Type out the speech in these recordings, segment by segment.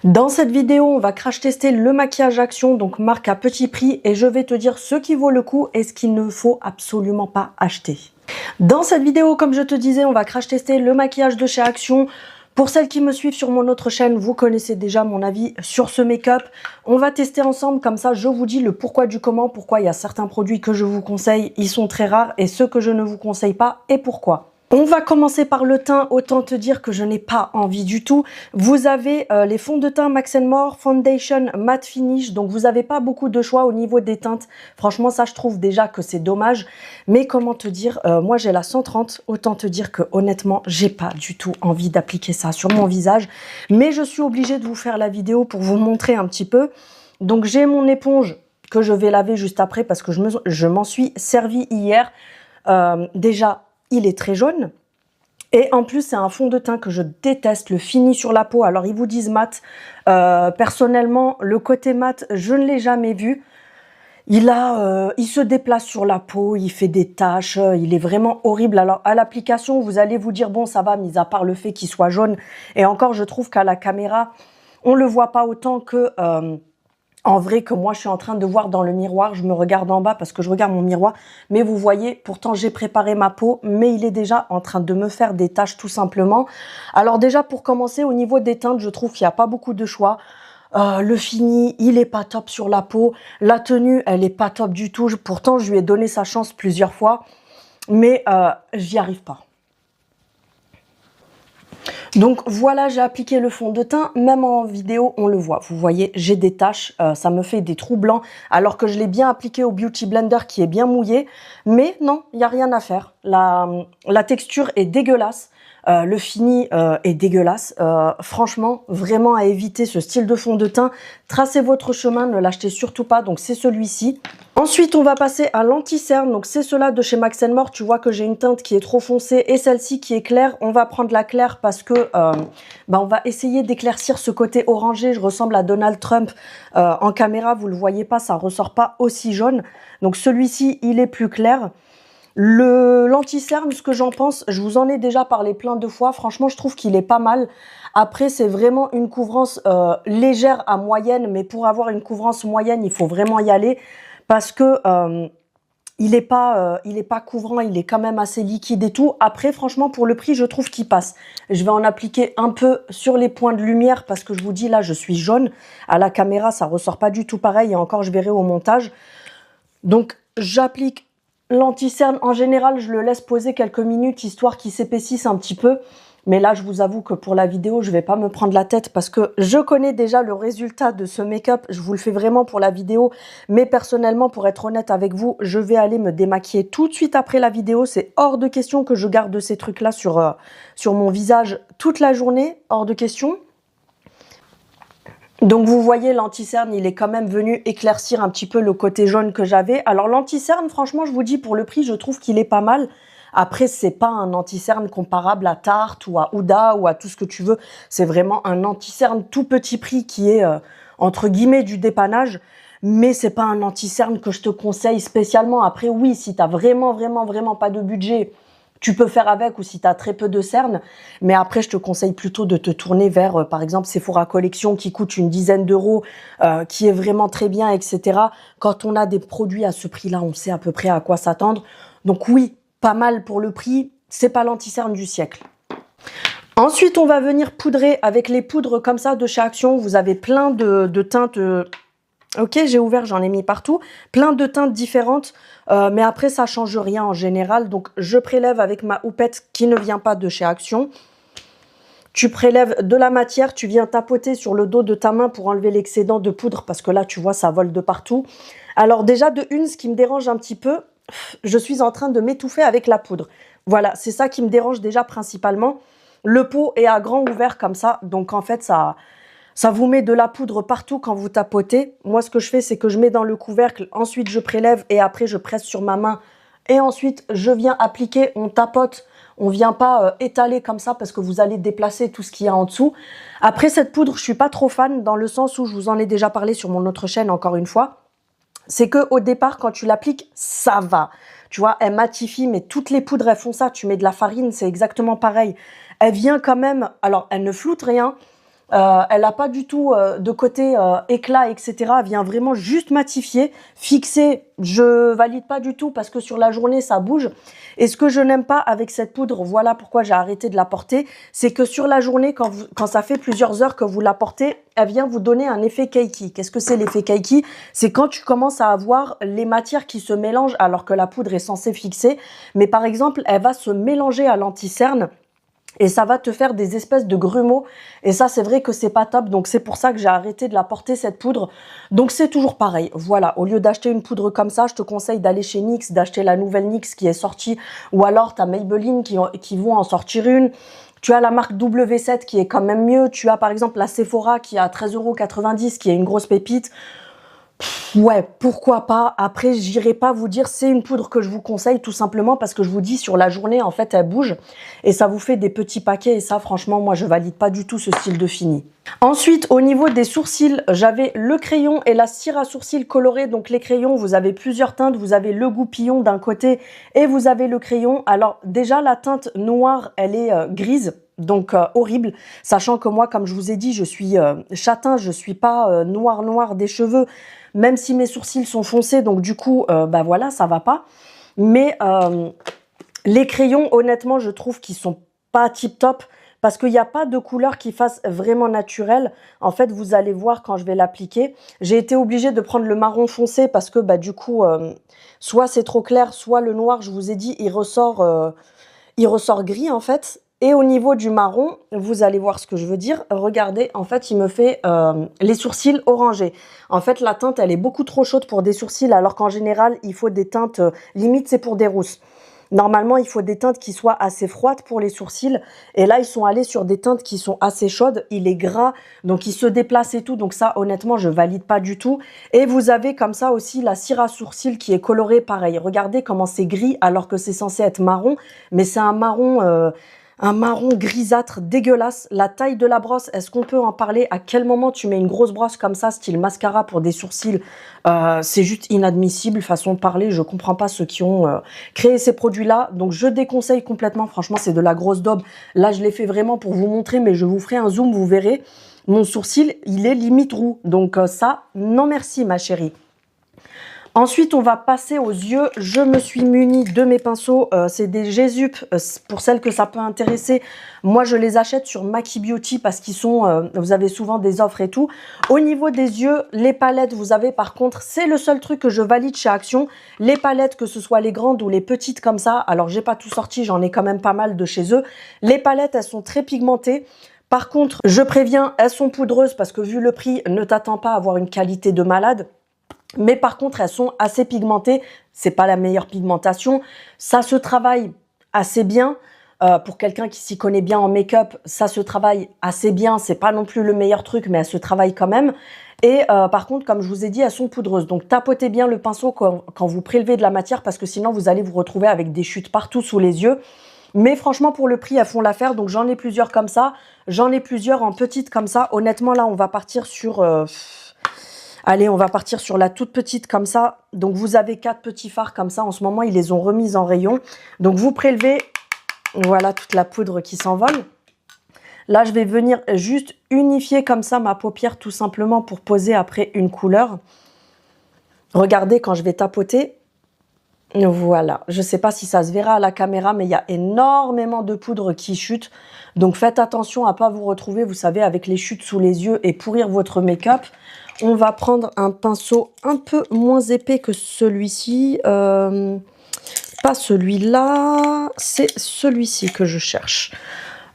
Dans cette vidéo, on va crash tester le maquillage Action, donc marque à petit prix, et je vais te dire ce qui vaut le coup et ce qu'il ne faut absolument pas acheter. Dans cette vidéo, comme je te disais, on va crash tester le maquillage de chez Action. Pour celles qui me suivent sur mon autre chaîne, vous connaissez déjà mon avis sur ce make-up. On va tester ensemble, comme ça je vous dis le pourquoi du comment, pourquoi il y a certains produits que je vous conseille, ils sont très rares, et ceux que je ne vous conseille pas, et pourquoi. On va commencer par le teint, autant te dire que je n'ai pas envie du tout. Vous avez les fonds de teint Max More Foundation Matte Finish, donc vous n'avez pas beaucoup de choix au niveau des teintes. Franchement, ça je trouve déjà que c'est dommage. Mais comment te dire, moi j'ai la 130, autant te dire que honnêtement, j'ai pas du tout envie d'appliquer ça sur mon visage. Mais je suis obligée de vous faire la vidéo pour vous montrer un petit peu. Donc j'ai mon éponge que je vais laver juste après parce que je m'en suis servi hier. Déjà, il est très jaune et en plus c'est un fond de teint que je déteste, le fini sur la peau. Alors ils vous disent mat, personnellement le côté mat je ne l'ai jamais vu. Il se déplace sur la peau, il fait des taches, il est vraiment horrible. Alors à l'application vous allez vous dire bon ça va, mis à part le fait qu'il soit jaune, et encore je trouve qu'à la caméra on le voit pas autant que en vrai que moi je suis en train de voir dans le miroir. Je me regarde en bas parce que je regarde mon miroir, mais vous voyez, pourtant j'ai préparé ma peau, mais il est déjà en train de me faire des taches tout simplement. Alors déjà pour commencer, au niveau des teintes, je trouve qu'il n'y a pas beaucoup de choix. Le fini, il est pas top sur la peau. La tenue, elle est pas top du tout. Pourtant je lui ai donné sa chance plusieurs fois, mais j'y arrive pas. Donc voilà, j'ai appliqué le fond de teint, même en vidéo on le voit, vous voyez j'ai des taches, ça me fait des trous blancs alors que je l'ai bien appliqué au Beauty Blender qui est bien mouillé, mais non, il n'y a rien à faire, la texture est dégueulasse. Le fini est dégueulasse. Franchement, vraiment à éviter ce style de fond de teint. Tracez votre chemin, ne l'achetez surtout pas. Donc c'est celui-ci. Ensuite, on va passer à l'anti-cerne. Donc c'est cela de chez Max More. Tu vois que j'ai une teinte qui est trop foncée et celle-ci qui est claire. On va prendre la claire parce que on va essayer d'éclaircir ce côté orangé. Je ressemble à Donald Trump en caméra. Vous le voyez pas, ça ressort pas aussi jaune. Donc celui-ci, il est plus clair. L'anti-cerne, ce que j'en pense, je vous en ai déjà parlé plein de fois. Franchement, je trouve qu'il est pas mal. Après, c'est vraiment une couvrance légère à moyenne. Mais pour avoir une couvrance moyenne, il faut vraiment y aller. Parce que il est pas couvrant, il est quand même assez liquide et tout. Après, franchement, pour le prix, je trouve qu'il passe. Je vais en appliquer un peu sur les points de lumière. Parce que je vous dis, là, je suis jaune. À la caméra, ça ressort pas du tout pareil. Et encore, je verrai au montage. Donc, j'applique l'anti-cerne. En général, je le laisse poser quelques minutes, histoire qu'il s'épaississe un petit peu. Mais là, je vous avoue que pour la vidéo, je vais pas me prendre la tête parce que je connais déjà le résultat de ce make-up. Je vous le fais vraiment pour la vidéo. Mais personnellement, pour être honnête avec vous, je vais aller me démaquiller tout de suite après la vidéo. C'est hors de question que je garde ces trucs-là sur mon visage toute la journée. Hors de question. Donc vous voyez, l'anti-cerne, il est quand même venu éclaircir un petit peu le côté jaune que j'avais. Alors l'anti-cerne, franchement, je vous dis, pour le prix, je trouve qu'il est pas mal. Après, c'est pas un anti-cerne comparable à Tarte ou à Huda ou à tout ce que tu veux. C'est vraiment un anti-cerne tout petit prix qui est, entre guillemets, du dépannage. Mais c'est pas un anti-cerne que je te conseille spécialement. Après, oui, si t'as vraiment pas de budget, tu peux faire avec, ou si tu as très peu de cernes. Mais après, je te conseille plutôt de te tourner vers, par exemple, Sephora Collection qui coûte une dizaine d'euros, qui est vraiment très bien, etc. Quand on a des produits à ce prix-là, on sait à peu près à quoi s'attendre. Donc oui, pas mal pour le prix. C'est pas l'anti-cerne du siècle. Ensuite, on va venir poudrer avec les poudres comme ça de chez Action. Vous avez plein de teintes... Ok, j'ai ouvert, j'en ai mis partout. Plein de teintes différentes, mais après, ça change rien en général. Donc, je prélève avec ma houppette qui ne vient pas de chez Action. Tu prélèves de la matière, tu viens tapoter sur le dos de ta main pour enlever l'excédent de poudre, parce que là, tu vois, ça vole de partout. Alors déjà, de une, ce qui me dérange un petit peu, je suis en train de m'étouffer avec la poudre. Voilà, c'est ça qui me dérange déjà principalement. Le pot est à grand ouvert comme ça, donc en fait, ça vous met de la poudre partout quand vous tapotez. Moi, ce que je fais, c'est que je mets dans le couvercle, ensuite je prélève et après je presse sur ma main. Et ensuite, je viens appliquer, on tapote. On vient pas étaler comme ça parce que vous allez déplacer tout ce qu'il y a en dessous. Après, cette poudre, je suis pas trop fan dans le sens où je vous en ai déjà parlé sur mon autre chaîne, encore une fois. C'est que au départ, quand tu l'appliques, ça va. Tu vois, elle matifie, mais toutes les poudres, elles font ça. Tu mets de la farine, c'est exactement pareil. Elle vient quand même, alors elle ne floute rien, Elle n'a pas du tout de côté éclat, etc. Elle vient vraiment juste matifier, fixer. Je valide pas du tout parce que sur la journée, ça bouge. Et ce que je n'aime pas avec cette poudre, voilà pourquoi j'ai arrêté de la porter, c'est que sur la journée, quand ça fait plusieurs heures que vous la portez, elle vient vous donner un effet cakey. Qu'est-ce que c'est l'effet cakey? C'est quand tu commences à avoir les matières qui se mélangent alors que la poudre est censée fixer. Mais par exemple, elle va se mélanger à l'anti-cerne. Et ça va te faire des espèces de grumeaux. Et ça, c'est vrai que c'est pas top. Donc, c'est pour ça que j'ai arrêté de la porter, cette poudre. Donc, c'est toujours pareil. Voilà. Au lieu d'acheter une poudre comme ça, je te conseille d'aller chez NYX, d'acheter la nouvelle NYX qui est sortie. Ou alors, t'as Maybelline qui vont en sortir une. Tu as la marque W7 qui est quand même mieux. Tu as, par exemple, la Sephora qui est à 13,90 € qui est une grosse pépite. Ouais, pourquoi pas. Après, j'irai pas vous dire c'est une poudre que je vous conseille tout simplement parce que je vous dis sur la journée, en fait, elle bouge et ça vous fait des petits paquets et ça, franchement, moi, je valide pas du tout ce style de fini. Ensuite, au niveau des sourcils, j'avais le crayon et la cire à sourcils colorée. Donc, les crayons, vous avez plusieurs teintes. Vous avez le goupillon d'un côté et vous avez le crayon. Alors, déjà, la teinte noire, elle est grise. Donc horrible, sachant que moi, comme je vous ai dit, je suis châtain, je suis pas noir des cheveux, même si mes sourcils sont foncés, donc du coup, bah voilà, ça va pas. Mais les crayons, honnêtement, je trouve qu'ils sont pas tip top parce qu'il n'y a pas de couleur qui fasse vraiment naturel. En fait, vous allez voir quand je vais l'appliquer. J'ai été obligée de prendre le marron foncé parce que bah du coup, soit c'est trop clair, soit le noir, je vous ai dit, il ressort gris en fait. Et au niveau du marron, vous allez voir ce que je veux dire. Regardez, en fait, il me fait les sourcils orangés. En fait, la teinte, elle est beaucoup trop chaude pour des sourcils, alors qu'en général, il faut des teintes, limite, c'est pour des rousses. Normalement, il faut des teintes qui soient assez froides pour les sourcils. Et là, ils sont allés sur des teintes qui sont assez chaudes. Il est gras, donc il se déplace et tout. Donc ça, honnêtement, je valide pas du tout. Et vous avez comme ça aussi la cire à sourcils qui est colorée pareil. Regardez comment c'est gris alors que c'est censé être marron. Mais c'est un marron grisâtre, dégueulasse. La taille de la brosse, est-ce qu'on peut en parler? À quel moment tu mets une grosse brosse comme ça, style mascara pour des sourcils? C'est juste inadmissible, façon de parler. Je comprends pas ceux qui ont créé ces produits-là. Donc, je déconseille complètement. Franchement, c'est de la grosse daube. Là, je l'ai fait vraiment pour vous montrer, mais je vous ferai un zoom, vous verrez. Mon sourcil, il est limite roux. Donc, ça, non merci, ma chérie. Ensuite, on va passer aux yeux. Je me suis munie de mes pinceaux. C'est des Gesup, pour celles que ça peut intéresser. Moi, je les achète sur Maki Beauty parce qu'ils sont, vous avez souvent des offres et tout. Au niveau des yeux, les palettes, vous avez par contre, c'est le seul truc que je valide chez Action. Les palettes, que ce soit les grandes ou les petites comme ça. Alors, j'ai pas tout sorti, j'en ai quand même pas mal de chez eux. Les palettes, elles sont très pigmentées. Par contre, je préviens, elles sont poudreuses parce que vu le prix, ne t'attends pas à avoir une qualité de malade. Mais par contre, elles sont assez pigmentées. C'est pas la meilleure pigmentation. Ça se travaille assez bien. Pour quelqu'un qui s'y connaît bien en make-up, ça se travaille assez bien. C'est pas non plus le meilleur truc, mais elles se travaillent quand même. Et par contre, comme je vous ai dit, elles sont poudreuses. Donc, tapotez bien le pinceau quand vous prélevez de la matière parce que sinon, vous allez vous retrouver avec des chutes partout sous les yeux. Mais franchement, pour le prix, elles font l'affaire. Donc, j'en ai plusieurs comme ça. J'en ai plusieurs en petites comme ça. Honnêtement, là, on va partir sur... Allez, on va partir sur la toute petite comme ça. Donc, vous avez 4 petits fards comme ça. En ce moment, ils les ont remis en rayon. Donc, vous prélevez, voilà, toute la poudre qui s'envole. Là, je vais venir juste unifier comme ça ma paupière tout simplement pour poser après une couleur. Regardez quand je vais tapoter. Voilà, je ne sais pas si ça se verra à la caméra, mais il y a énormément de poudre qui chute. Donc, faites attention à ne pas vous retrouver, vous savez, avec les chutes sous les yeux et pourrir votre make-up. On va prendre un pinceau un peu moins épais que celui-ci. Pas celui-là, c'est celui-ci que je cherche.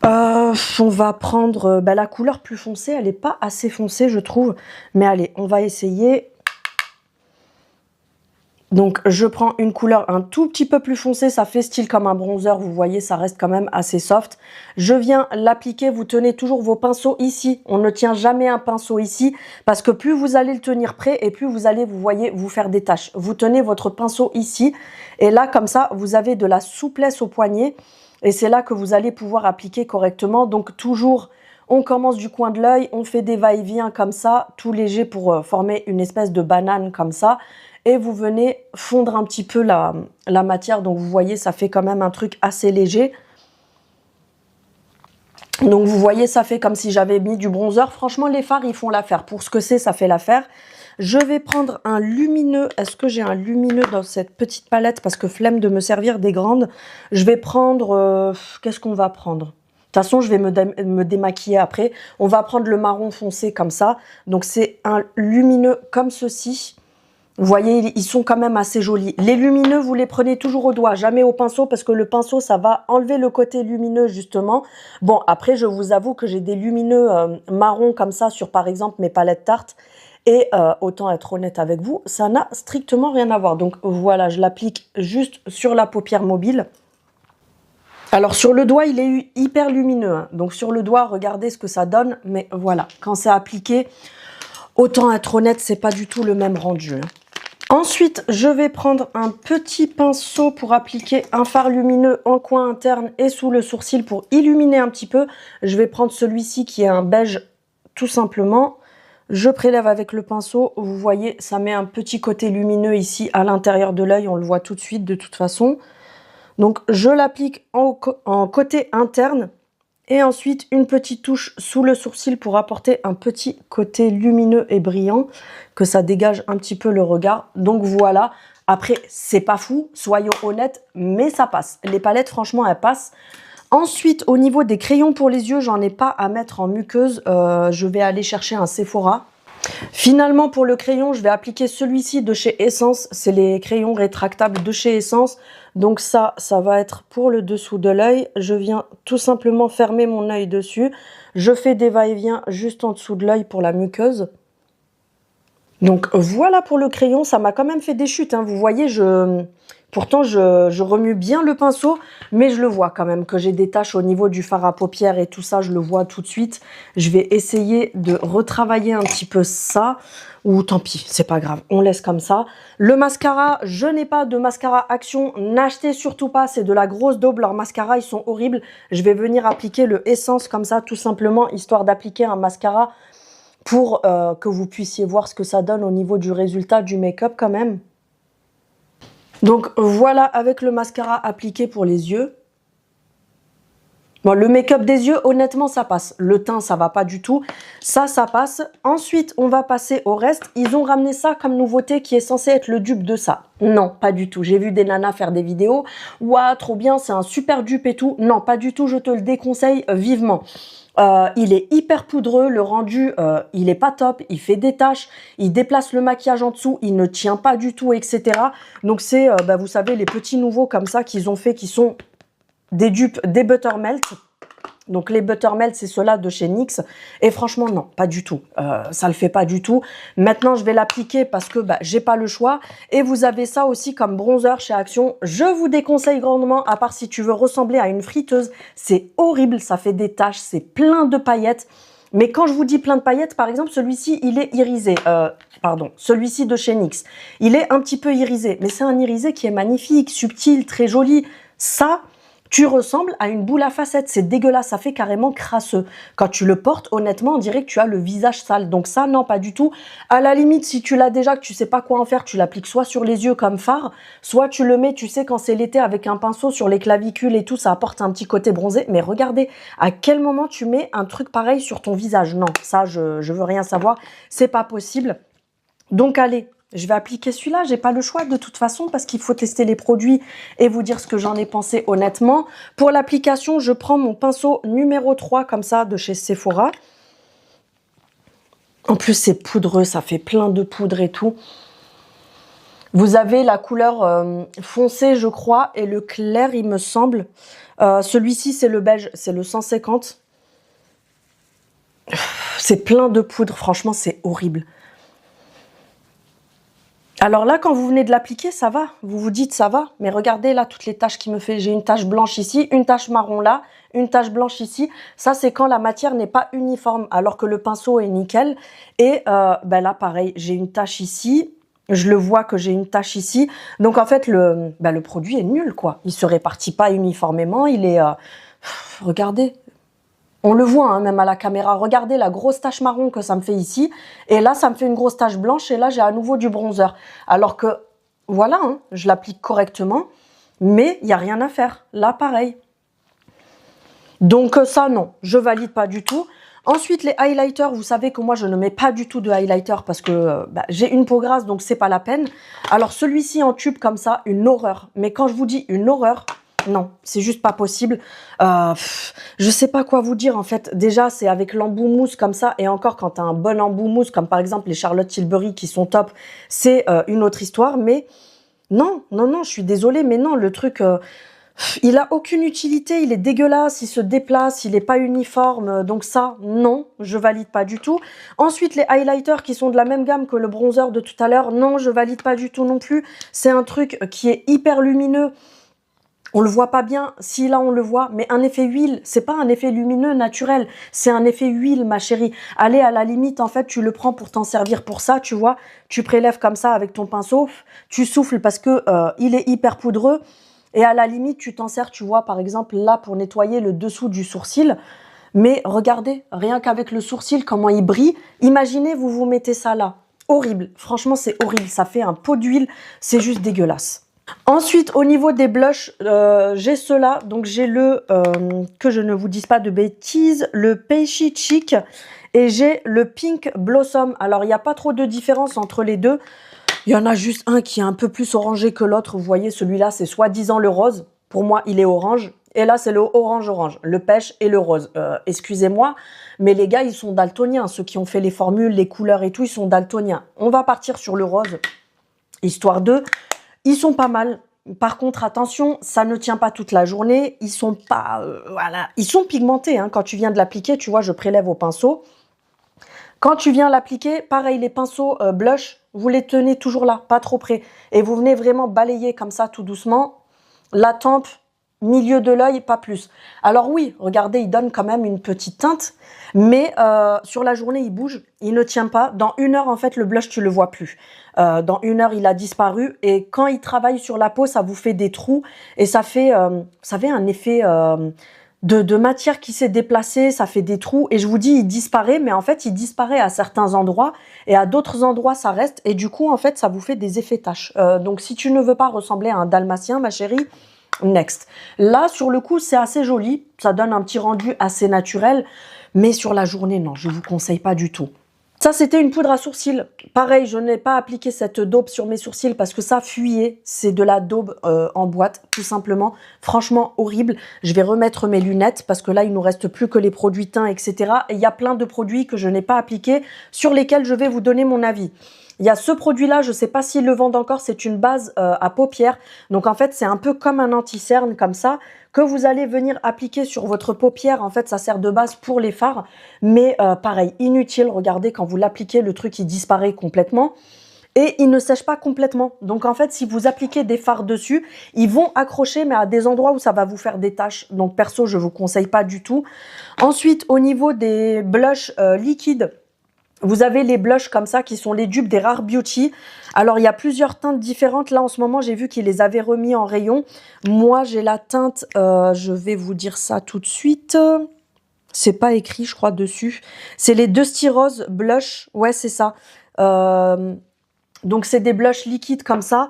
On va prendre la couleur plus foncée. Elle n'est pas assez foncée, je trouve. Mais allez, on va essayer. Donc, je prends une couleur un tout petit peu plus foncée. Ça fait style comme un bronzer. Vous voyez, ça reste quand même assez soft. Je viens l'appliquer. Vous tenez toujours vos pinceaux ici. On ne tient jamais un pinceau ici parce que plus vous allez le tenir près et plus vous allez, vous voyez, vous faire des taches. Vous tenez votre pinceau ici. Et là, comme ça, vous avez de la souplesse au poignet. Et c'est là que vous allez pouvoir appliquer correctement. Donc, toujours, on commence du coin de l'œil. On fait des va-et-vient comme ça, tout léger pour former une espèce de banane comme ça. Et vous venez fondre un petit peu la matière. Donc, vous voyez, ça fait quand même un truc assez léger. Donc vous voyez, ça fait comme si j'avais mis du bronzer. Franchement, les fards, ils font l'affaire. Pour ce que c'est, ça fait l'affaire. Je vais prendre un lumineux. Est-ce que j'ai un lumineux dans cette petite palette? Parce que flemme de me servir des grandes. Je vais prendre... qu'est-ce qu'on va prendre? De toute façon, je vais me démaquiller après. On va prendre le marron foncé comme ça. Donc c'est un lumineux comme ceci. Vous voyez, ils sont quand même assez jolis. Les lumineux, vous les prenez toujours au doigt, jamais au pinceau, parce que le pinceau, ça va enlever le côté lumineux, justement. Bon, après, je vous avoue que j'ai des lumineux marron comme ça sur, par exemple, mes palettes Tarte. Et autant être honnête avec vous, ça n'a strictement rien à voir. Donc voilà, je l'applique juste sur la paupière mobile. Alors sur le doigt, il est hyper lumineux. Hein. Donc sur le doigt, regardez ce que ça donne. Mais voilà, quand c'est appliqué, autant être honnête, c'est pas du tout le même rendu. Hein. Ensuite, je vais prendre un petit pinceau pour appliquer un fard lumineux en coin interne et sous le sourcil pour illuminer un petit peu. Je vais prendre celui-ci qui est un beige tout simplement. Je prélève avec le pinceau. Vous voyez, ça met un petit côté lumineux ici à l'intérieur de l'œil. On le voit tout de suite de toute façon. Donc, je l'applique en côté interne. Et ensuite, une petite touche sous le sourcil pour apporter un petit côté lumineux et brillant, que ça dégage un petit peu le regard. Donc voilà, après, c'est pas fou, soyons honnêtes, mais ça passe. Les palettes, franchement, elles passent. Ensuite, au niveau des crayons pour les yeux, j'en ai pas à mettre en muqueuse. Je vais aller chercher un Sephora. Finalement, pour le crayon, je vais appliquer celui-ci de chez Essence. C'est les crayons rétractables de chez Essence. Donc ça va être pour le dessous de l'œil. Je viens tout simplement fermer mon œil dessus. Je fais des va-et-vient juste en dessous de l'œil pour la muqueuse. Donc voilà pour le crayon. Ça m'a quand même fait des chutes. Hein. Vous voyez, pourtant je remue bien le pinceau, mais je le vois quand même que j'ai des taches au niveau du fard à paupières et tout ça, je le vois tout de suite. Je vais essayer de retravailler un petit peu ça, ou tant pis, c'est pas grave, on laisse comme ça. Le mascara, je n'ai pas de mascara Action, n'achetez surtout pas, c'est de la grosse daube, leurs mascaras, ils sont horribles. Je vais venir appliquer le Essence comme ça, tout simplement, histoire d'appliquer un mascara pour que vous puissiez voir ce que ça donne au niveau du résultat du make-up quand même. Donc voilà, avec le mascara appliqué pour les yeux. Bon, le make-up des yeux, honnêtement, ça passe. Le teint, ça va pas du tout. Ça passe. Ensuite, on va passer au reste. Ils ont ramené ça comme nouveauté qui est censé être le dupe de ça. Non, pas du tout. J'ai vu des nanas faire des vidéos. Ouah, trop bien, c'est un super dupe et tout. Non, pas du tout, je te le déconseille vivement. Il est hyper poudreux, le rendu, il est pas top, il fait des taches, il déplace le maquillage en dessous, il ne tient pas du tout, etc. Donc c'est, vous savez, les petits nouveaux comme ça qu'ils ont fait, qui sont des dupes, des Buttermelt. Donc les Buttermelt, c'est ceux-là de chez NYX. Et franchement, non, pas du tout. Ça le fait pas du tout. Maintenant, je vais l'appliquer parce que j'ai pas le choix. Et vous avez ça aussi comme bronzer chez Action. Je vous déconseille grandement, à part si tu veux ressembler à une friteuse. C'est horrible, ça fait des taches, c'est plein de paillettes. Mais quand je vous dis plein de paillettes, par exemple, celui-ci, il est irisé. Celui-ci de chez NYX. Il est un petit peu irisé. Mais c'est un irisé qui est magnifique, subtil, très joli. Ça... Tu ressembles à une boule à facettes, c'est dégueulasse, ça fait carrément crasseux. Quand tu le portes, honnêtement, on dirait que tu as le visage sale. Donc ça, non, pas du tout. À la limite, si tu l'as déjà, que tu sais pas quoi en faire, tu l'appliques soit sur les yeux comme fard, soit tu le mets, tu sais, quand c'est l'été avec un pinceau sur les clavicules et tout, ça apporte un petit côté bronzé. Mais regardez, à quel moment tu mets un truc pareil sur ton visage? Non, ça, je veux rien savoir, c'est pas possible. Donc allez, je vais appliquer celui-là, j'ai pas le choix de toute façon parce qu'il faut tester les produits et vous dire ce que j'en ai pensé honnêtement. Pour l'application, je prends mon pinceau numéro 3 comme ça de chez Sephora. En plus, c'est poudreux, ça fait plein de poudre et tout. Vous avez la couleur foncée, je crois, et le clair, il me semble. Celui-ci, c'est le beige, c'est le 150. C'est plein de poudre, franchement, c'est horrible. Alors là, quand vous venez de l'appliquer, ça va. Vous vous dites, ça va. Mais regardez là, toutes les taches qu'il me fait. J'ai une tache blanche ici, une tache marron là, une tache blanche ici. Ça, c'est quand la matière n'est pas uniforme, alors que le pinceau est nickel. Et là, pareil, j'ai une tache ici. Je le vois que j'ai une tache ici. Donc, en fait, le produit est nul, quoi. Il se répartit pas uniformément. Il est... regardez. On le voit hein, même à la caméra. Regardez la grosse tache marron que ça me fait ici. Et là, ça me fait une grosse tache blanche. Et là, j'ai à nouveau du bronzer. Alors que, voilà, hein, je l'applique correctement. Mais il n'y a rien à faire. Là, pareil. Donc ça, non, je valide pas du tout. Ensuite, les highlighters, vous savez que moi, je ne mets pas du tout de highlighter parce que j'ai une peau grasse, donc c'est pas la peine. Alors, celui-ci en tube comme ça, une horreur. Mais quand je vous dis une horreur, non, c'est juste pas possible. Je sais pas quoi vous dire, en fait. Déjà, c'est avec l'embout mousse comme ça. Et encore, quand tu as un bon embout mousse, comme par exemple les Charlotte Tilbury qui sont top, c'est une autre histoire. Mais non, non, non, je suis désolée, mais non, le truc... il a aucune utilité, il est dégueulasse, il se déplace, il n'est pas uniforme, donc ça, non, je valide pas du tout. Ensuite, les highlighters qui sont de la même gamme que le bronzer de tout à l'heure, non, je valide pas du tout non plus. C'est un truc qui est hyper lumineux. On le voit pas bien, si là on le voit, mais un effet huile, c'est pas un effet lumineux naturel, c'est un effet huile, ma chérie. Allez, à la limite, en fait, tu le prends pour t'en servir pour ça, tu vois. Tu prélèves comme ça avec ton pinceau, tu souffles parce que il est hyper poudreux. Et à la limite, tu t'en sers, tu vois, par exemple, là, pour nettoyer le dessous du sourcil. Mais regardez, rien qu'avec le sourcil, comment il brille. Imaginez, vous vous mettez ça là. Horrible. Franchement, c'est horrible. Ça fait un pot d'huile. C'est juste dégueulasse. Ensuite, au niveau des blushs, j'ai ceux-là. Donc, j'ai le, que je ne vous dise pas de bêtises, le Peachy Chic. Et j'ai le Pink Blossom. Alors, il n'y a pas trop de différence entre les deux. Il y en a juste un qui est un peu plus orangé que l'autre. Vous voyez, celui-là, c'est soi-disant le rose. Pour moi, il est orange. Et là, c'est le orange-orange, le pêche et le rose. Excusez-moi, mais les gars, ils sont daltoniens. Ceux qui ont fait les formules, les couleurs et tout, ils sont daltoniens. On va partir sur le rose, histoire d'eux. Ils sont pas mal. Par contre, attention, ça ne tient pas toute la journée. Ils sont pas... voilà. Ils sont pigmentés. Hein. Quand tu viens de l'appliquer, tu vois, je prélève au pinceau. Quand tu viens l'appliquer, pareil, les pinceaux blush, vous les tenez toujours là, pas trop près. Et vous venez vraiment balayer comme ça, tout doucement, la tempe, milieu de l'œil, pas plus. Alors oui, regardez, il donne quand même une petite teinte, mais sur la journée, il bouge, il ne tient pas. Dans 1 heure, en fait, le blush, tu le vois plus. Dans 1 heure, il a disparu. Et quand il travaille sur la peau, ça vous fait des trous. Et ça fait, vous savez, un effet... de matière qui s'est déplacée, ça fait des trous. Et je vous dis, il disparaît, mais en fait, il disparaît à certains endroits. Et à d'autres endroits, ça reste. Et du coup, en fait, ça vous fait des effets taches. Donc, si tu ne veux pas ressembler à un dalmatien, ma chérie, next. Là, sur le coup, c'est assez joli. Ça donne un petit rendu assez naturel. Mais sur la journée, non, je ne vous conseille pas du tout. Ça, c'était une poudre à sourcils. Pareil, je n'ai pas appliqué cette daube sur mes sourcils parce que ça fuyait. C'est de la daube en boîte, tout simplement. Franchement, horrible. Je vais remettre mes lunettes parce que là, il nous reste plus que les produits teints, etc. Et il y a plein de produits que je n'ai pas appliqués sur lesquels je vais vous donner mon avis. Il y a ce produit-là, je ne sais pas s'ils le vendent encore, c'est une base à paupières. Donc en fait, c'est un peu comme un anti-cerne comme ça, que vous allez venir appliquer sur votre paupière. En fait, ça sert de base pour les fards. Mais pareil, inutile, regardez, quand vous l'appliquez, le truc, il disparaît complètement. Et il ne sèche pas complètement. Donc en fait, si vous appliquez des fards dessus, ils vont accrocher, mais à des endroits où ça va vous faire des taches. Donc perso, je ne vous conseille pas du tout. Ensuite, au niveau des blushs liquides, vous avez les blushs comme ça qui sont les dupes des Rare Beauty. Alors, il y a plusieurs teintes différentes. Là, en ce moment, j'ai vu qu'ils les avaient remis en rayon. Moi, j'ai la teinte, je vais vous dire ça tout de suite. C'est pas écrit, je crois, dessus. C'est les Dusty Rose Blush. Ouais, c'est ça. Donc, c'est des blushs liquides comme ça.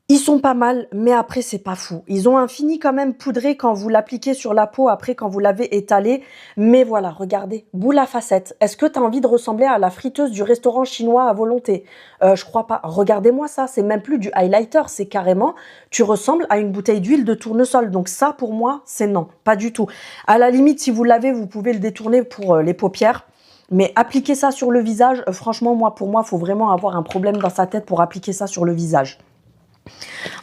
Ils sont pas mal, mais après, c'est pas fou. Ils ont un fini quand même poudré quand vous l'appliquez sur la peau, après quand vous l'avez étalé. Mais voilà, regardez, boule à facettes. Est-ce que tu as envie de ressembler à la friteuse du restaurant chinois à volonté? Je crois pas. Regardez-moi ça, c'est même plus du highlighter, c'est carrément, tu ressembles à une bouteille d'huile de tournesol. Donc ça, pour moi, c'est non, pas du tout. À la limite, si vous l'avez, vous pouvez le détourner pour les paupières. Mais appliquer ça sur le visage, franchement, pour moi, il faut vraiment avoir un problème dans sa tête pour appliquer ça sur le visage.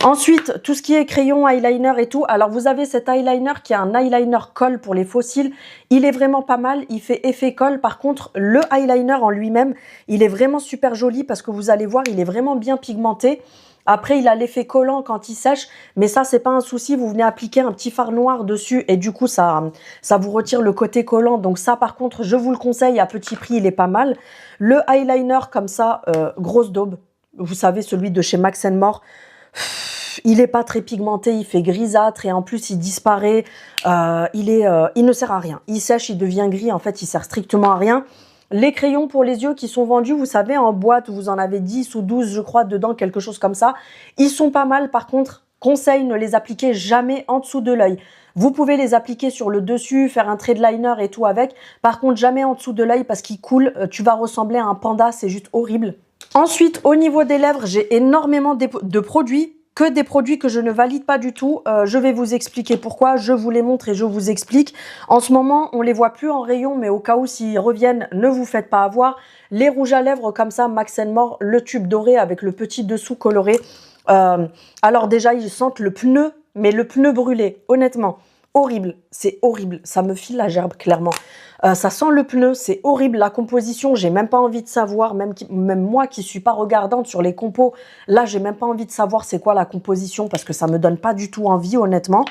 Ensuite, tout ce qui est crayon, eyeliner et tout. Alors, vous avez cet eyeliner qui est un eyeliner colle pour les faux cils. Il est vraiment pas mal. Il fait effet colle. Par contre, le eyeliner en lui-même, il est vraiment super joli parce que vous allez voir, il est vraiment bien pigmenté. Après, il a l'effet collant quand il sèche, mais ça, c'est pas un souci. Vous venez appliquer un petit fard noir dessus et du coup, ça vous retire le côté collant. Donc ça, par contre, je vous le conseille à petit prix, il est pas mal. Le eyeliner comme ça, grosse daube. Vous savez, celui de chez Max & More. Il est pas très pigmenté, il fait grisâtre et en plus il disparaît, il ne sert à rien. Il sèche, il devient gris, en fait il sert strictement à rien. Les crayons pour les yeux qui sont vendus, vous savez, en boîte, vous en avez 10 ou 12 je crois dedans, quelque chose comme ça. Ils sont pas mal, par contre, Conseil, ne les appliquez jamais en dessous de l'œil. Vous pouvez les appliquer sur le dessus, faire un trait de liner et tout avec. Par contre, jamais en dessous de l'œil parce qu'il coule. Tu vas ressembler à un panda, c'est juste horrible. Ensuite, au niveau des lèvres, j'ai énormément de produits, que des produits que je ne valide pas du tout. Je vais vous expliquer pourquoi, je vous les montre et je vous explique. En ce moment, on les voit plus en rayon, mais au cas où s'ils reviennent, ne vous faites pas avoir. Les rouges à lèvres comme ça, Max More, le tube doré avec le petit dessous coloré. Alors déjà, ils sentent le pneu, mais le pneu brûlé, honnêtement. Horrible, c'est horrible, ça me file la gerbe clairement. Ça sent le pneu, c'est horrible, la composition, j'ai même pas envie de savoir, même moi qui suis pas regardante sur les compos, là j'ai même pas envie de savoir c'est quoi la composition parce que ça me donne pas du tout envie honnêtement.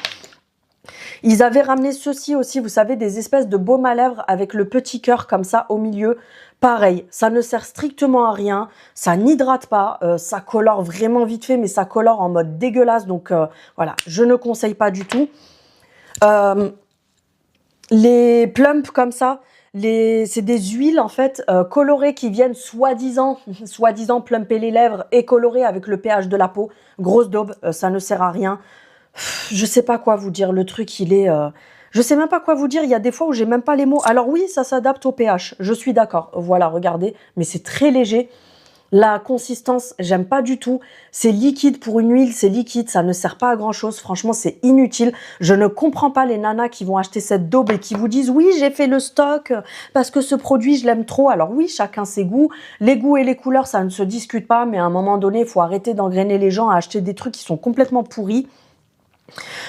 Ils avaient ramené ceci aussi, vous savez, des espèces de baume à lèvres avec le petit cœur comme ça au milieu. Pareil, ça ne sert strictement à rien, ça n'hydrate pas, ça colore vraiment vite fait, mais ça colore en mode dégueulasse, donc voilà, je ne conseille pas du tout. Les plumps comme ça, c'est des huiles en fait colorées qui viennent soi-disant plumper les lèvres et colorées avec le pH de la peau. Grosse daube, ça ne sert à rien. Je sais pas quoi vous dire, le truc il est... Je sais même pas quoi vous dire, il y a des fois où j'ai même pas les mots. Alors oui, ça s'adapte au pH, je suis d'accord. Voilà, regardez, mais c'est très léger. La consistance, j'aime pas du tout. C'est liquide pour une huile, c'est liquide, ça ne sert pas à grand chose. Franchement, c'est inutile. Je ne comprends pas les nanas qui vont acheter cette daube et qui vous disent oui, j'ai fait le stock parce que ce produit, je l'aime trop. Alors oui, chacun ses goûts. Les goûts et les couleurs, ça ne se discute pas, mais à un moment donné, il faut arrêter d'engrainer les gens à acheter des trucs qui sont complètement pourris.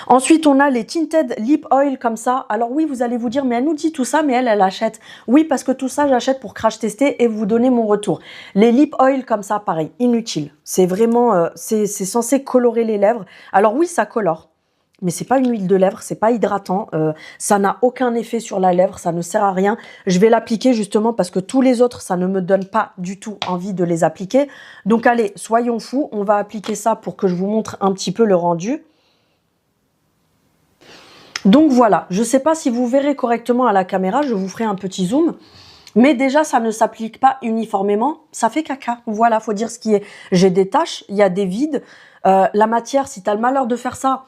Ensuite, on a les Tinted Lip Oil comme ça. Alors oui, vous allez vous dire, mais elle nous dit tout ça, mais elle achète. Oui, parce que tout ça, j'achète pour crash tester et vous donner mon retour. Les Lip Oil comme ça, pareil, inutile. C'est vraiment, c'est censé colorer les lèvres. Alors oui, ça colore. Mais c'est pas une huile de lèvres, c'est pas hydratant, ça n'a aucun effet sur la lèvre, ça ne sert à rien. Je vais l'appliquer justement parce que tous les autres, ça ne me donne pas du tout envie de les appliquer. Donc allez, soyons fous, on va appliquer ça pour que je vous montre un petit peu le rendu. Donc voilà, je ne sais pas si vous verrez correctement à la caméra, je vous ferai un petit zoom. Mais déjà, ça ne s'applique pas uniformément, ça fait caca. Voilà, faut dire ce qui est. J'ai des taches, il y a des vides. La matière, si tu as le malheur de faire ça,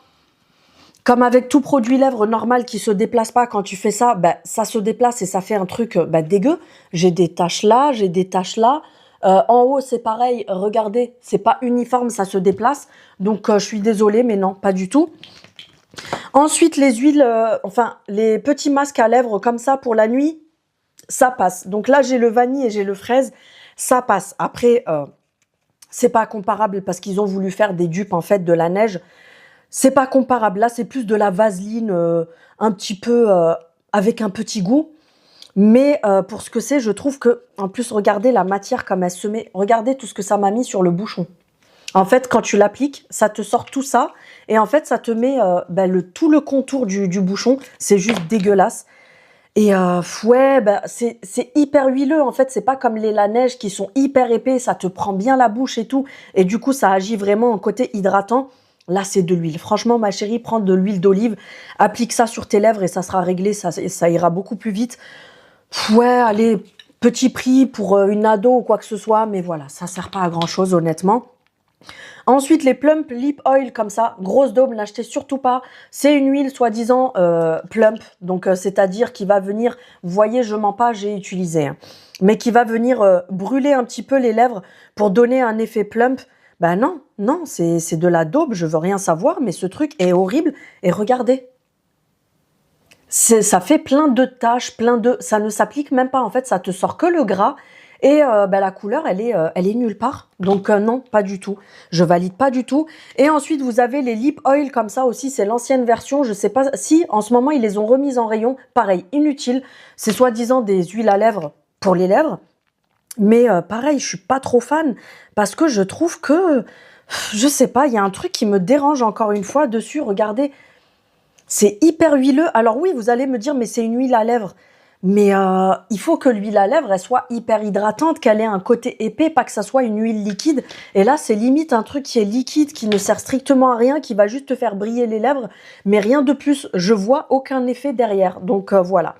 comme avec tout produit lèvres normal qui se déplace pas, quand tu fais ça, ben, ça se déplace et ça fait un truc dégueu. J'ai des taches là, j'ai des taches là. En haut, c'est pareil, regardez, c'est pas uniforme, ça se déplace. Donc, je suis désolée, mais non, pas du tout. Ensuite, les huiles, enfin, les petits masques à lèvres comme ça pour la nuit, ça passe. Donc là, j'ai le vanille et j'ai le fraise, ça passe. Après, c'est pas comparable parce qu'ils ont voulu faire des dupes, en fait, de la neige. C'est pas comparable. Là, c'est plus de la vaseline, un petit peu avec un petit goût. Mais pour ce que c'est, je trouve que, en plus, regardez la matière comme elle se met. Regardez tout ce que ça m'a mis sur le bouchon. En fait, quand tu l'appliques, ça te sort tout ça. Et en fait, ça te met tout le contour du bouchon. C'est juste dégueulasse. Et ouais, c'est hyper huileux. En fait, c'est pas comme les la-neige qui sont hyper épais. Ça te prend bien la bouche et tout. Et du coup, ça agit vraiment en côté hydratant. Là, c'est de l'huile. Franchement, ma chérie, prends de l'huile d'olive. Applique ça sur tes lèvres et ça sera réglé. Ça ira beaucoup plus vite. Ouais, allez, petit prix pour une ado ou quoi que ce soit. Mais voilà, ça sert pas à grand-chose, honnêtement. Ensuite, les Plump Lip Oil comme ça, grosse daube, n'achetez surtout pas. C'est une huile soi-disant plump, donc c'est-à-dire qui va venir, vous voyez, je mens pas, j'ai utilisé, hein, mais qui va venir brûler un petit peu les lèvres pour donner un effet plump. Ben non, non, c'est de la daube, je veux rien savoir, mais ce truc est horrible. Et regardez, ça fait plein de taches, ça ne s'applique même pas, en fait, ça te sort que le gras. Et la couleur, elle est nulle part. Donc non, pas du tout. Je valide pas du tout. Et ensuite, vous avez les lip oil comme ça aussi. C'est l'ancienne version. Je sais pas si en ce moment, ils les ont remises en rayon. Pareil, inutile. C'est soi-disant des huiles à lèvres pour les lèvres. Mais pareil, je suis pas trop fan parce que je trouve que, je sais pas, il y a un truc qui me dérange encore une fois dessus. Regardez, c'est hyper huileux. Alors oui, vous allez me dire, mais c'est une huile à lèvres. Mais il faut que l'huile à lèvres, elle soit hyper hydratante, qu'elle ait un côté épais, pas que ça soit une huile liquide. Et là, c'est limite un truc qui est liquide, qui ne sert strictement à rien, qui va juste te faire briller les lèvres, mais rien de plus. Je vois aucun effet derrière. Donc voilà.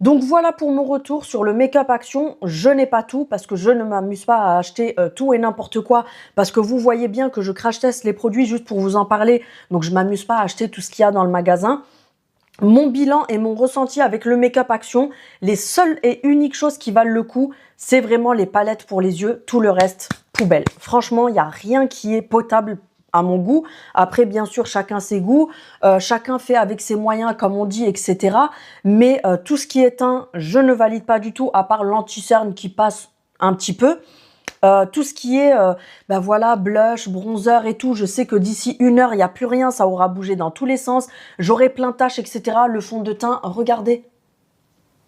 Donc voilà pour mon retour sur le Make-up Action. Je n'ai pas tout parce que je ne m'amuse pas à acheter tout et n'importe quoi, parce que vous voyez bien que je crash teste les produits juste pour vous en parler, donc je m'amuse pas à acheter tout ce qu'il y a dans le magasin. Mon bilan et mon ressenti avec le Make-up Action, les seules et uniques choses qui valent le coup, c'est vraiment les palettes pour les yeux. Tout le reste, poubelle. Franchement, il n'y a rien qui est potable à mon goût. Après, bien sûr, chacun ses goûts, chacun fait avec ses moyens, comme on dit, etc. Mais tout ce qui est teint, je ne valide pas du tout, à part l'anti-cerne qui passe un petit peu. Tout ce qui est ben voilà, blush, bronzer et tout, je sais que d'ici 1 heure, il n'y a plus rien, ça aura bougé dans tous les sens, j'aurai plein de taches, etc. Le fond de teint, regardez,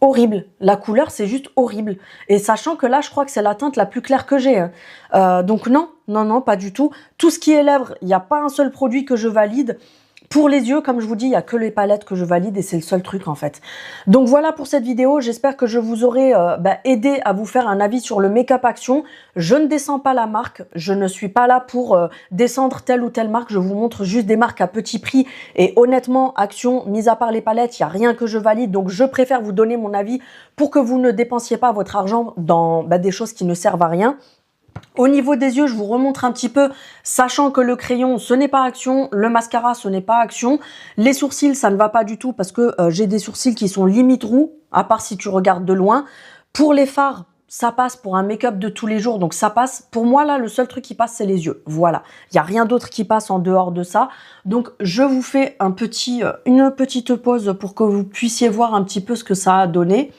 horrible. La couleur, c'est juste horrible. Et sachant que là, je crois que c'est la teinte la plus claire que j'ai. Donc non, pas du tout. Tout ce qui est lèvres, il n'y a pas un seul produit que je valide. Pour les yeux, comme je vous dis, il n'y a que les palettes que je valide et c'est le seul truc en fait. Donc voilà pour cette vidéo, j'espère que je vous aurai aidé à vous faire un avis sur le Make-up Action. Je ne descends pas la marque, je ne suis pas là pour descendre telle ou telle marque, je vous montre juste des marques à petit prix et honnêtement, Action, mis à part les palettes, il n'y a rien que je valide, donc je préfère vous donner mon avis pour que vous ne dépensiez pas votre argent dans des choses qui ne servent à rien. Au niveau des yeux, je vous remontre un petit peu, sachant que le crayon, ce n'est pas Action, le mascara, ce n'est pas Action. Les sourcils, ça ne va pas du tout parce que j'ai des sourcils qui sont limite roux, à part si tu regardes de loin. Pour les fards, ça passe pour un make-up de tous les jours, donc ça passe. Pour moi, là, le seul truc qui passe, c'est les yeux. Voilà, il n'y a rien d'autre qui passe en dehors de ça. Donc, je vous fais une petite pause pour que vous puissiez voir un petit peu ce que ça a donné.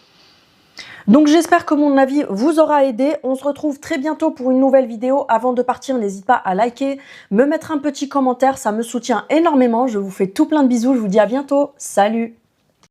Donc j'espère que mon avis vous aura aidé. On se retrouve très bientôt pour une nouvelle vidéo. Avant de partir, n'hésite pas à liker, me mettre un petit commentaire, ça me soutient énormément. Je vous fais tout plein de bisous, je vous dis à bientôt. Salut!